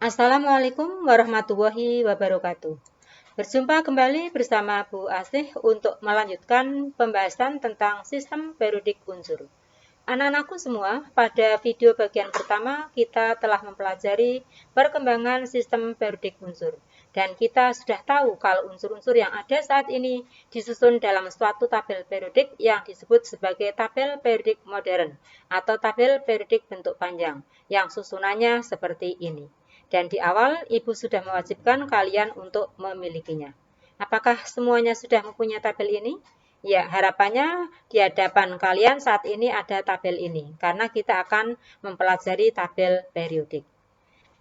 Assalamualaikum warahmatullahi wabarakatuh. Berjumpa kembali bersama Bu Asih untuk melanjutkan pembahasan tentang sistem periodik unsur. Anak-anakku semua, pada video bagian pertama kita telah mempelajari perkembangan sistem periodik unsur. Dan kita sudah tahu kalau unsur-unsur yang ada saat ini disusun dalam suatu tabel periodik yang disebut sebagai tabel periodik modern atau tabel periodik bentuk panjang yang susunannya seperti ini. Dan di awal Ibu sudah mewajibkan kalian untuk memilikinya. Apakah semuanya sudah mempunyai tabel ini? Ya, harapannya di hadapan kalian saat ini ada tabel ini, karena kita akan mempelajari tabel periodik.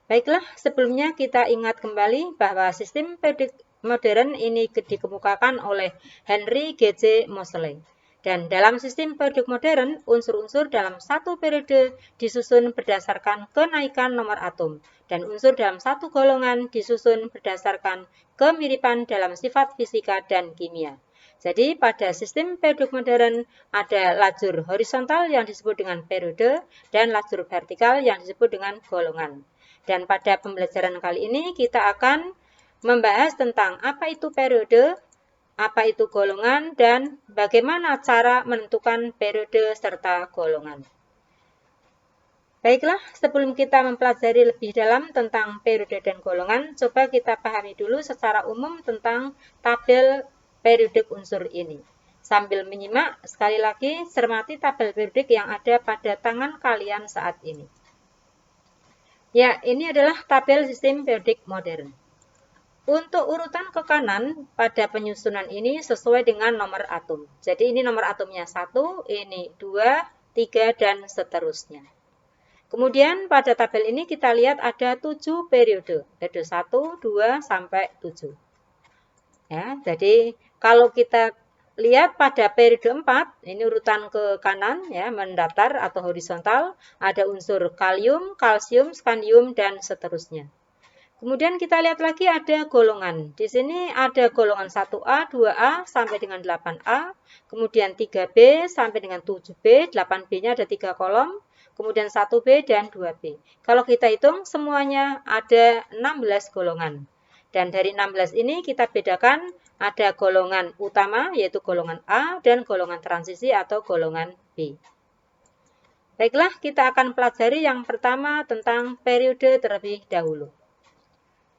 Baiklah, sebelumnya kita ingat kembali bahwa sistem periodik modern ini dikemukakan oleh Henry G.J. Moseley. Dan dalam sistem periodik modern, unsur-unsur dalam satu periode disusun berdasarkan kenaikan nomor atom, dan unsur dalam satu golongan disusun berdasarkan kemiripan dalam sifat fisika dan kimia. Jadi pada sistem periodik modern ada lajur horizontal yang disebut dengan periode dan lajur vertikal yang disebut dengan golongan. Dan pada pembelajaran kali ini kita akan membahas tentang apa itu periode, apa itu golongan, dan bagaimana cara menentukan periode serta golongan. Baiklah, sebelum kita mempelajari lebih dalam tentang periode dan golongan, coba kita pahami dulu secara umum tentang tabel periodik unsur ini. Sambil menyimak, sekali lagi cermati tabel periodik yang ada pada tangan kalian saat ini. Ya, ini adalah tabel sistem periodik modern. Untuk urutan ke kanan pada penyusunan ini sesuai dengan nomor atom. Jadi ini nomor atomnya 1, ini 2, 3, dan seterusnya. Kemudian pada tabel ini kita lihat ada 7 periode. Periode 1, 2, sampai 7. Ya, jadi kalau kita lihat pada periode 4, ini urutan ke kanan ya, mendatar atau horizontal, ada unsur kalium, kalsium, skandium, dan seterusnya. Kemudian kita lihat lagi ada golongan. Di sini ada golongan 1A, 2A sampai dengan 8A, kemudian 3B sampai dengan 7B, 8B-nya ada 3 kolom, kemudian 1B dan 2B. Kalau kita hitung semuanya ada 16 golongan. Dan dari 16 ini kita bedakan ada golongan utama yaitu golongan A dan golongan transisi atau golongan B. Baiklah, kita akan pelajari yang pertama tentang periode terlebih dahulu.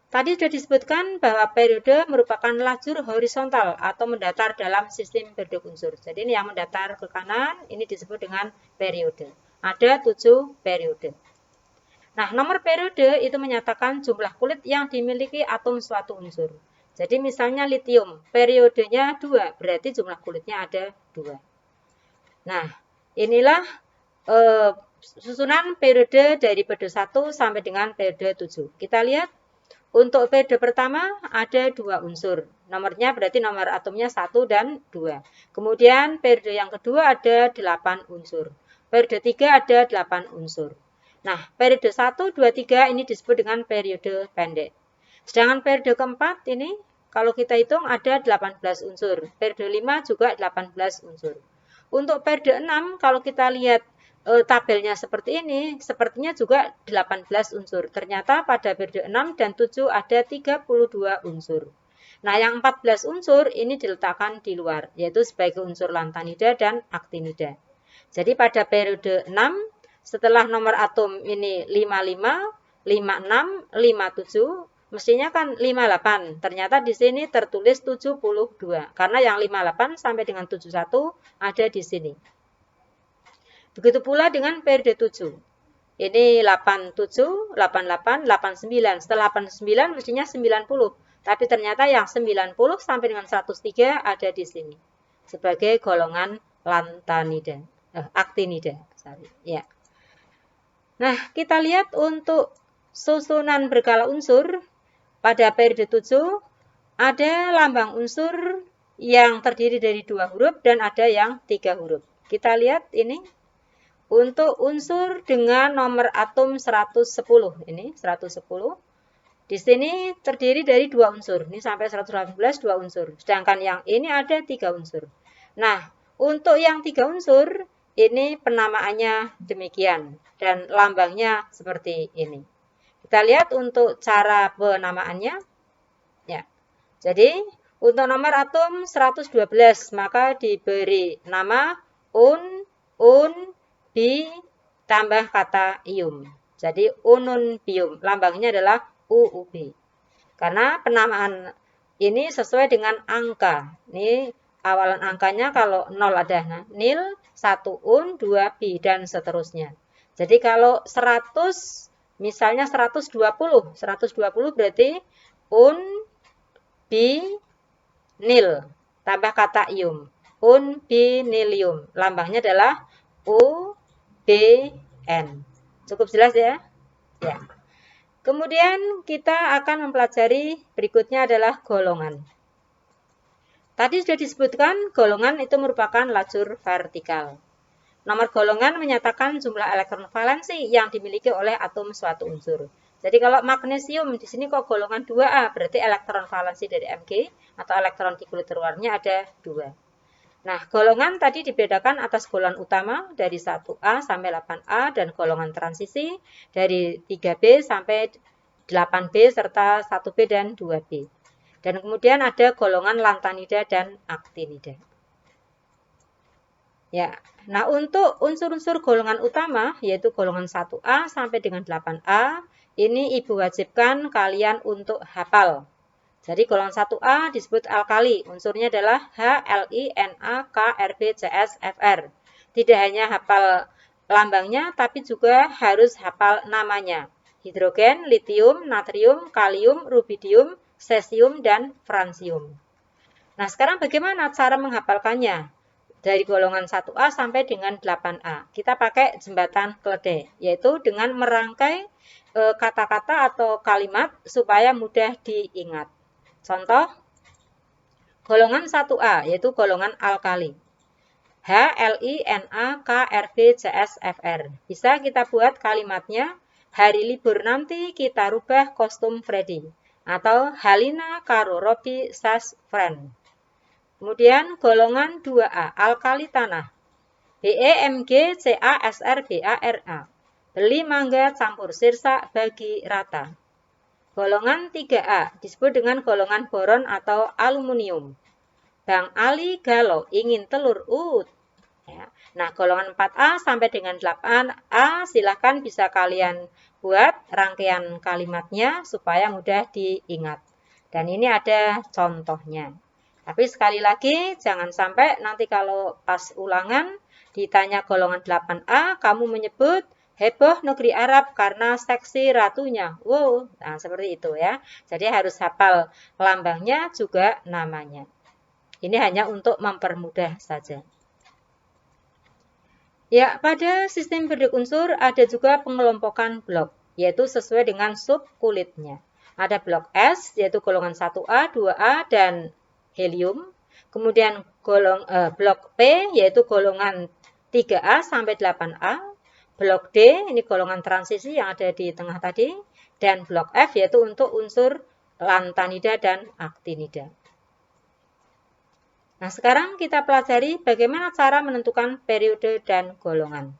Tadi sudah disebutkan bahwa periode merupakan lajur horizontal atau mendatar dalam sistem periodik unsur. Jadi ini yang mendatar ke kanan, ini disebut dengan periode. Ada 7 periode. Nah, nomor periode itu menyatakan jumlah kulit yang dimiliki atom suatu unsur. Jadi misalnya litium, periodenya 2, berarti jumlah kulitnya ada 2. Nah, inilah susunan periode dari periode 1 sampai dengan periode 7. Kita lihat. Untuk periode pertama ada 2 unsur. Nomornya berarti nomor atomnya 1 dan 2. Kemudian periode yang kedua ada 8 unsur. Periode 3 ada 8 unsur. Nah, periode 1, 2, 3 ini disebut dengan periode pendek. Sedangkan periode keempat ini kalau kita hitung ada 18 unsur. Periode 5 juga 18 unsur. Untuk periode 6 kalau kita lihat tabelnya seperti ini, sepertinya juga 18 unsur. Ternyata pada periode 6 dan 7 ada 32 unsur. Nah, yang 14 unsur ini diletakkan di luar, yaitu sebagai unsur lantanida dan aktinida. Jadi pada periode 6, setelah nomor atom ini 55, 56, 57, mestinya kan 58. Ternyata di sini tertulis 72, karena yang 58 sampai dengan 71 ada di sini. Begitu pula dengan periode 7. Ini 87, 88, 89. Setelah 89 mestinya 90. Tapi ternyata yang 90 sampai dengan 103 ada di sini. Sebagai golongan lantanida, aktinida. Ya. Nah, kita lihat untuk susunan berkala unsur. Pada periode 7 ada lambang unsur yang terdiri dari 2 huruf dan ada yang 3 huruf. Kita lihat ini. Untuk unsur dengan nomor atom 110, ini 110. Di sini terdiri dari 2 unsur. Ini sampai 118 2 unsur. Sedangkan yang ini ada 3 unsur. Nah, untuk yang 3 unsur ini penamaannya demikian dan lambangnya seperti ini. Kita lihat untuk cara penamaannya. Ya. Jadi, untuk nomor atom 112, maka diberi nama un, bi, tambah kata ium. Jadi, ununbium. Lambangnya adalah UUB. Karena penamaan ini sesuai dengan angka. Ini awalan angkanya kalau 0 ada nil, 1 un, 2 bi, dan seterusnya. Jadi kalau 100, misalnya 120 berarti un, bi, nil, tambah kata ium, unbinilium. Lambangnya adalah UBN. Cukup jelas ya? Ya. Kemudian kita akan mempelajari berikutnya adalah golongan. Tadi sudah disebutkan golongan itu merupakan lajur vertikal. Nomor golongan menyatakan jumlah elektron valensi yang dimiliki oleh atom suatu unsur. Jadi kalau magnesium di sini kok golongan 2A, berarti elektron valensi dari Mg atau elektron di kulit luarnya ada 2. Nah, golongan tadi dibedakan atas golongan utama dari 1A sampai 8A dan golongan transisi dari 3B sampai 8B serta 1B dan 2B. Dan kemudian ada golongan lantanida dan aktinida. Ya. Nah, untuk unsur-unsur golongan utama yaitu golongan 1A sampai dengan 8A, ini Ibu wajibkan kalian untuk hafal. Jadi golongan 1A disebut alkali, unsurnya adalah HLI-Na-K-Rb-CS-Fr. Tidak hanya hafal lambangnya, tapi juga harus hafal namanya. Hidrogen, litium, natrium, kalium, rubidium, cesium, dan fransium. Nah, sekarang bagaimana cara menghafalkannya? Dari golongan 1A sampai dengan 8A. Kita pakai jembatan keledai, yaitu dengan merangkai kata-kata atau kalimat supaya mudah diingat. Contoh, golongan 1A, yaitu golongan alkali. HLI-Na-K-Rb-CS-Fr. Bisa kita buat kalimatnya, hari libur nanti kita rubah kostum Freddy. Atau Halina karo Robi sas friend. Kemudian golongan 2A, alkali tanah. BEMGCASRBARA. Beli mangga campur sirsa bagi rata. Golongan 3A disebut dengan golongan boron atau aluminium. Bang Ali galau ingin telur ut. Ya. Nah, golongan 4A sampai dengan 8A silahkan bisa kalian buat rangkaian kalimatnya supaya mudah diingat. Dan ini ada contohnya. Tapi sekali lagi jangan sampai nanti kalau pas ulangan ditanya golongan 8A kamu menyebut heboh negeri Arab karena seksi ratunya. Wow, nah seperti itu ya. Jadi harus hafal lambangnya juga namanya. Ini hanya untuk mempermudah saja. Ya, pada sistem periode unsur ada juga pengelompokan blok, yaitu sesuai dengan sub kulitnya. Ada blok S, yaitu golongan 1A, 2A, dan helium. Kemudian blok P, yaitu golongan 3A sampai 8A. Blok D, ini golongan transisi yang ada di tengah tadi. Dan blok F, yaitu untuk unsur lantanida dan aktinida. Nah, sekarang kita pelajari bagaimana cara menentukan periode dan golongan.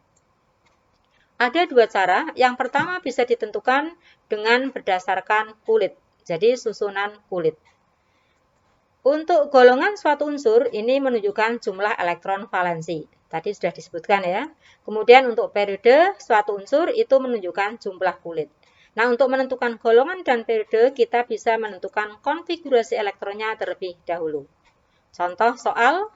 Ada dua cara. Yang pertama bisa ditentukan dengan berdasarkan kulit. Jadi, susunan kulit. Untuk golongan suatu unsur, ini menunjukkan jumlah elektron valensi. Tadi sudah disebutkan ya. Kemudian untuk periode suatu unsur itu menunjukkan jumlah kulit. Nah, untuk menentukan golongan dan periode, kita bisa menentukan konfigurasi elektronnya terlebih dahulu. Contoh soal,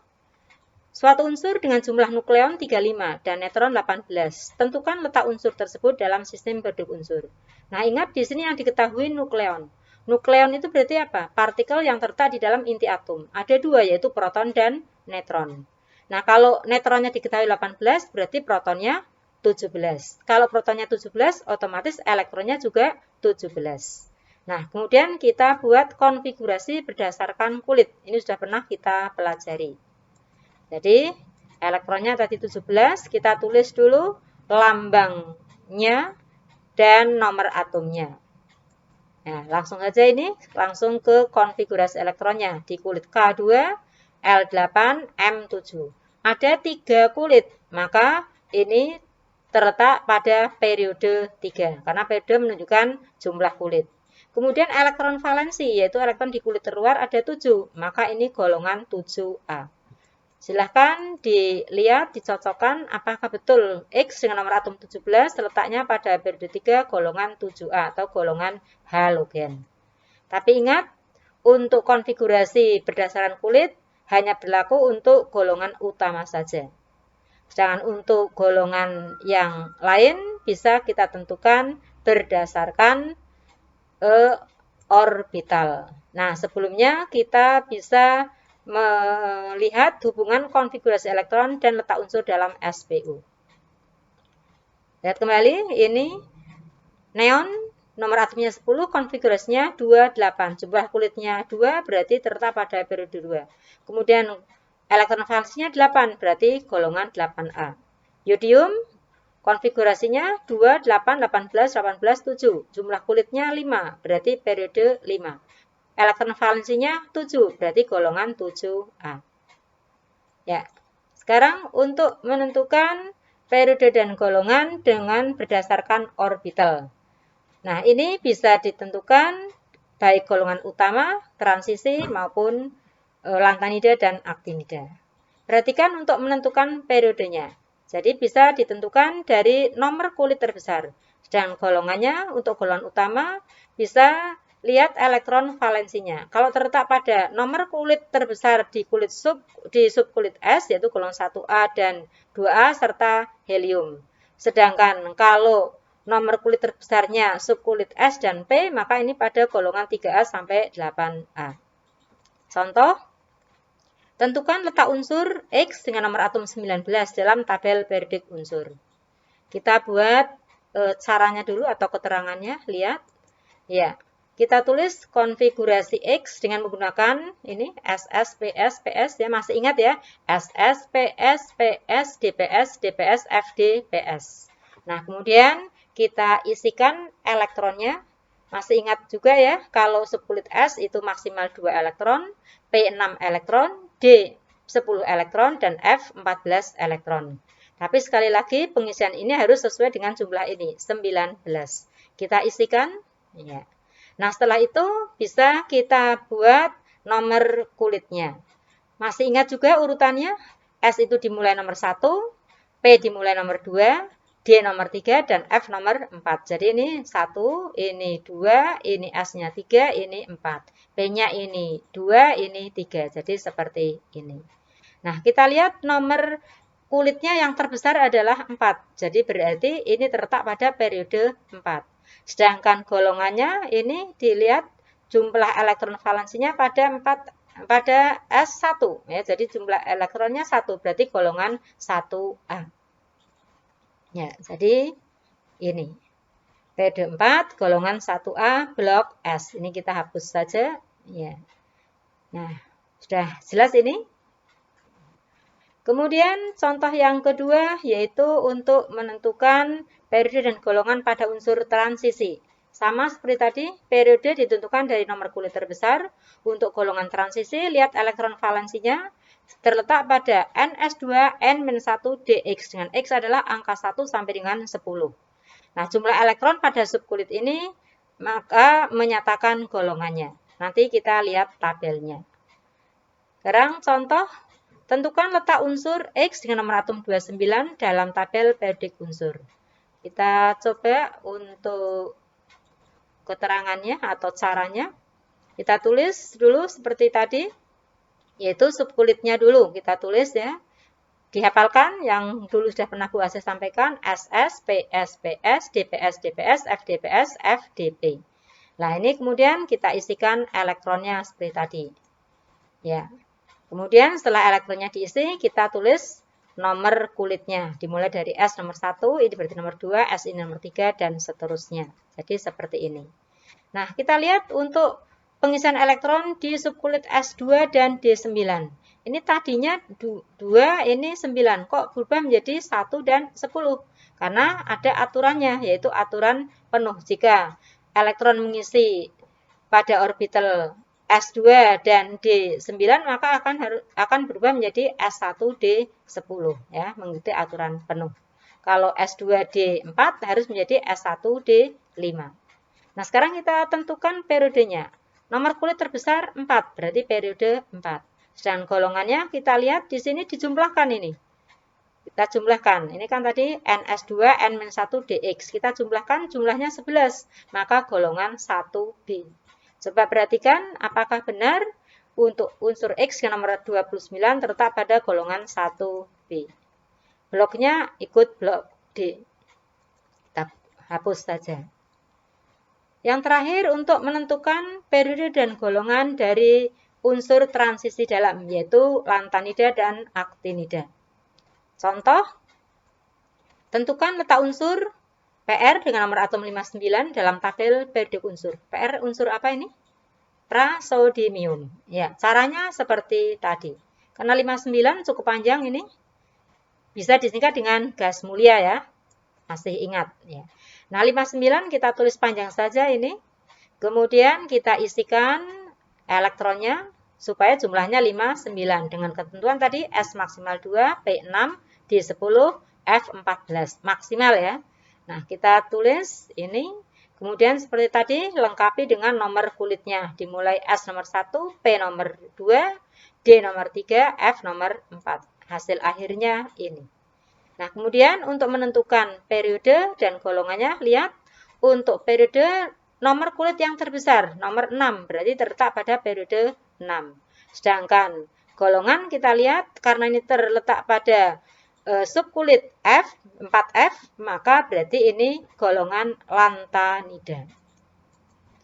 suatu unsur dengan jumlah nukleon 35 dan neutron 18. Tentukan letak unsur tersebut dalam sistem periode unsur. Nah, ingat di sini yang diketahui nukleon. Nukleon itu berarti apa? Partikel yang terletak di dalam inti atom. Ada dua, yaitu proton dan neutron. Nah, kalau neutronnya diketahui 18, berarti protonnya 17. Kalau protonnya 17, otomatis elektronnya juga 17. Nah, kemudian kita buat konfigurasi berdasarkan kulit. Ini sudah pernah kita pelajari. Jadi, elektronnya tadi 17, kita tulis dulu lambangnya dan nomor atomnya. Nah, langsung aja ini, langsung ke konfigurasi elektronnya. Di kulit K2, L8, M7. Ada 3 kulit, maka ini terletak pada periode 3, karena periode menunjukkan jumlah kulit. Kemudian elektron valensi, yaitu elektron di kulit terluar ada 7, maka ini golongan 7A. Silahkan dilihat, dicocokkan apakah betul X dengan nomor atom 17 letaknya pada periode 3 golongan 7A atau golongan halogen. Tapi ingat, untuk konfigurasi berdasarkan kulit hanya berlaku untuk golongan utama saja. Sedangkan untuk golongan yang lain bisa kita tentukan berdasarkan orbital. Nah, sebelumnya kita bisa melihat hubungan konfigurasi elektron dan letak unsur dalam SPU. Lihat kembali, ini neon nomor atomnya 10, konfigurasinya 28. Jumlah kulitnya 2, berarti terletak pada periode 2. Kemudian elektron valensinya 8, berarti golongan 8A. Yodium, konfigurasinya 2, 8, 18, 18, 7. Jumlah kulitnya 5, berarti periode 5. Elektron valensinya 7, berarti golongan 7A. Ya. Sekarang untuk menentukan periode dan golongan dengan berdasarkan orbital. Nah, ini bisa ditentukan baik golongan utama, transisi, maupun lantanida dan aktinida. Perhatikan untuk menentukan periodenya. Jadi bisa ditentukan dari nomor kulit terbesar. Sedang golongannya untuk golongan utama bisa lihat elektron valensinya. Kalau terletak pada nomor kulit terbesar di subkulit S, yaitu golongan 1A dan 2A serta helium. Sedangkan kalau nomor kulit terbesarnya subkulit S dan P, maka ini pada golongan 3A sampai 8A. Contoh, tentukan letak unsur X dengan nomor atom 19 dalam tabel periodik unsur. Kita buat caranya dulu atau keterangannya, lihat. Ya, kita tulis konfigurasi X dengan menggunakan ini SS, PS, PS, ya masih ingat ya, SS, PS, PS, DPS, DPS, FD, PS. Nah, kemudian kita isikan elektronnya. Masih ingat juga ya, kalau subkulit S itu maksimal 2 elektron, P 6 elektron, D 10 elektron, dan F 14 elektron. Tapi sekali lagi pengisian ini harus sesuai dengan jumlah ini, 19. Kita isikan. Ya. Nah, setelah itu bisa kita buat nomor kulitnya. Masih ingat juga urutannya? S itu dimulai nomor 1, P dimulai nomor 2, D nomor 3, dan F nomor 4. Jadi ini 1, ini 2, ini S-nya 3, ini 4. P-nya ini 2, ini 3. Jadi seperti ini. Nah, kita lihat nomor kulitnya yang terbesar adalah 4. Jadi berarti ini terletak pada periode 4. Sedangkan golongannya ini dilihat jumlah elektron valensinya pada S1. Ya, jadi jumlah elektronnya 1, berarti golongan 1A. Ya, jadi ini periode 4 golongan 1A blok S. Ini kita hapus saja ya. Nah, sudah jelas ini. Kemudian contoh yang kedua yaitu untuk menentukan periode dan golongan pada unsur transisi. Sama seperti tadi, periode ditentukan dari nomor kulit terbesar. Untuk golongan transisi, lihat elektron valensinya terletak pada NS2 N-1 DX, dengan X adalah angka 1 sampai dengan 10. Nah, jumlah elektron pada subkulit ini maka menyatakan golongannya. Nanti kita lihat tabelnya. Sekarang contoh, tentukan letak unsur X dengan nomor atom 29 dalam tabel periodik unsur. Kita coba untuk keterangannya atau caranya. Kita tulis dulu seperti tadi. Yaitu subkulitnya dulu kita tulis ya. Dihafalkan yang dulu sudah pernah Bu Asih sampaikan, SS, PS, PS, DPS, DPS, FDPS, FDP. Nah, ini kemudian kita isikan elektronnya seperti tadi. Ya. Kemudian setelah elektronnya diisi, kita tulis nomor kulitnya. Dimulai dari S nomor 1, ini berarti nomor 2, S ini nomor 3, dan seterusnya. Jadi seperti ini. Nah, kita lihat untuk pengisian elektron di subkulit S2 dan D9. Ini tadinya 2, ini 9. Kok berubah menjadi 1 dan 10? Karena ada aturannya, yaitu aturan penuh. Jika elektron mengisi pada orbital S2 dan D9, maka akan berubah menjadi S1D10. Ya, mengikuti aturan penuh. Kalau S2D4 harus menjadi S1D5. Nah, sekarang kita tentukan periodenya. Nomor kulit terbesar 4, berarti periode 4. Dan golongannya kita lihat di sini dijumlahkan ini. Kita jumlahkan. Ini kan tadi NS2 N-1DX. Kita jumlahkan jumlahnya 11, maka golongan 1B. Coba perhatikan apakah benar untuk unsur X yang nomor 29 terletak pada golongan 1B. Bloknya ikut blok D. Kita hapus saja. Yang terakhir untuk menentukan periode dan golongan dari unsur transisi dalam, yaitu lantanida dan aktinida. Contoh, tentukan letak unsur PR dengan nomor atom 59 dalam tabel periodik unsur. PR unsur apa ini? Prasodium. Ya, caranya seperti tadi. Karena 59 cukup panjang ini, bisa disingkat dengan gas mulia ya. Masih ingat ya. Nah, 59 kita tulis panjang saja ini. Kemudian kita isikan elektronnya supaya jumlahnya 59 dengan ketentuan tadi S maksimal 2, P6, D10, F14 maksimal ya. Nah, kita tulis ini. Kemudian seperti tadi lengkapi dengan nomor kulitnya. Dimulai S nomor 1, P nomor 2, D nomor 3, F nomor 4. Hasil akhirnya ini. Nah, kemudian untuk menentukan periode dan golongannya, lihat untuk periode nomor kulit yang terbesar, nomor 6, berarti terletak pada periode 6. Sedangkan golongan kita lihat, karena ini terletak pada subkulit F, 4F, maka berarti ini golongan lantanida.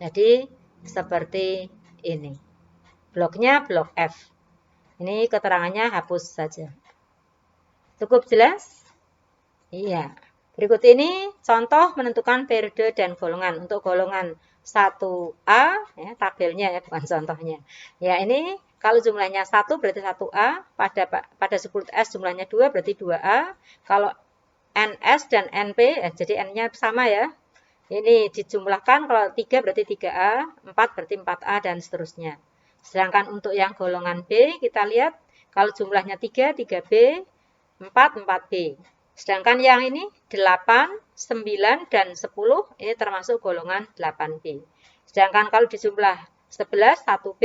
Jadi, seperti ini. Bloknya blok F. Ini keterangannya hapus saja. Cukup jelas? Iya. Berikut ini contoh menentukan periode dan golongan. Untuk golongan 1A, ya, tabelnya ya, bukan contohnya. Ya, ini kalau jumlahnya 1 berarti 1A, pada subkulit S jumlahnya 2 berarti 2A. Kalau NS dan NP, jadi N-nya sama ya. Ini dijumlahkan, kalau 3 berarti 3A, 4 berarti 4A, dan seterusnya. Sedangkan untuk yang golongan B, kita lihat kalau jumlahnya 3, 3B, 4, 4B. Sedangkan yang ini 8, 9, dan 10 ini termasuk golongan 8B. Sedangkan kalau dijumlah 11, 1B,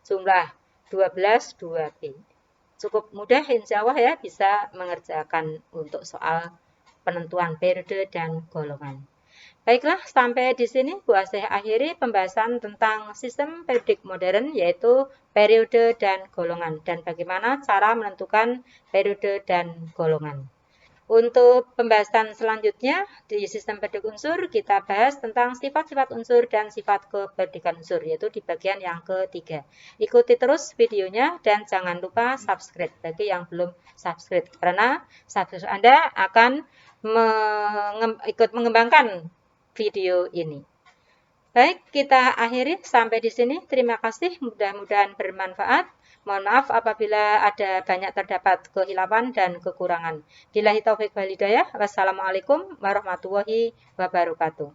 jumlah 12, 2B. Cukup mudah insya Allah ya bisa mengerjakan untuk soal penentuan periode dan golongan. Baiklah, sampai di sini Bu Asih akhiri pembahasan tentang sistem periodik modern, yaitu periode dan golongan, dan bagaimana cara menentukan periode dan golongan. Untuk pembahasan selanjutnya di sistem periodik unsur, kita bahas tentang sifat-sifat unsur dan sifat keperiodikan unsur, yaitu di bagian yang ketiga. Ikuti terus videonya dan jangan lupa subscribe bagi yang belum subscribe, karena subscribe Anda akan ikut mengembangkan video ini. Baik, kita akhiri sampai di sini. Terima kasih, mudah-mudahan bermanfaat. Mohon maaf apabila ada banyak terdapat kehilapan dan kekurangan. Billahi taufik wal hidayah. Wassalamualaikum warahmatullahi wabarakatuh.